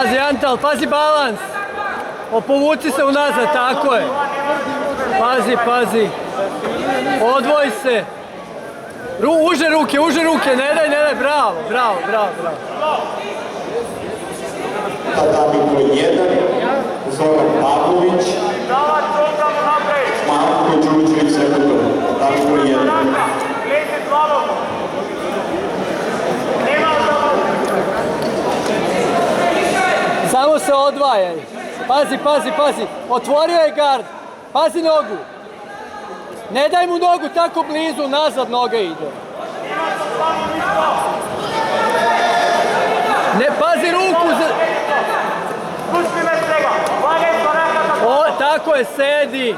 Pazi Antal, pazi balans. Opovuci se unazad, tako je. Pazi, pazi. Odvoj se. Uže ruke, ne daj, bravo. Tada bi broj 1, Zoran Pavlović, Marko Đurđević Sekutor. Tada bi broj 1. Samo se odvajaj. Pazi. Otvorio je gard. Pazi nogu. Ne daj mu nogu tako blizu, nazad noga ide. Ne, pazi ruku. Tako je, sedi,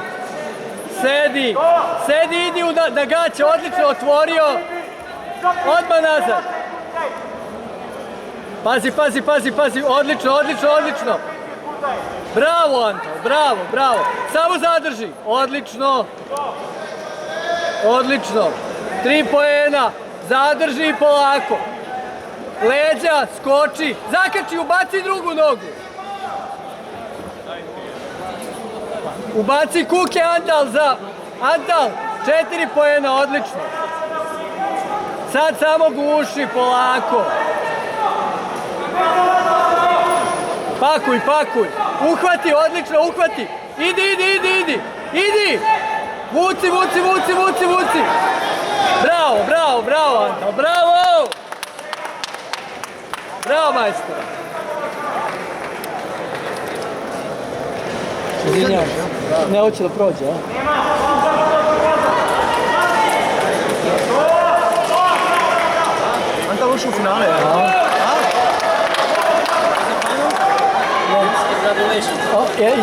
idi na gaće, odlično otvorio. Odmah nazad. Pazi, odlično. Bravo, Anto, bravo. Samo zadrži. Odlično. 3 poena. Zadrži polako. Leđa, skoči. Zakači, ubaci drugu nogu. Ubaci kuke, Antal, 4 poena, odlično. Sad samo guši, polako. Pakuj. Uhvati. Idi. Vuci. Bravo, Antal, bravo. Bravo, majstor. Izvinjavam se. Ne hoće da prođe, a? Antal ušao u finale, Ja?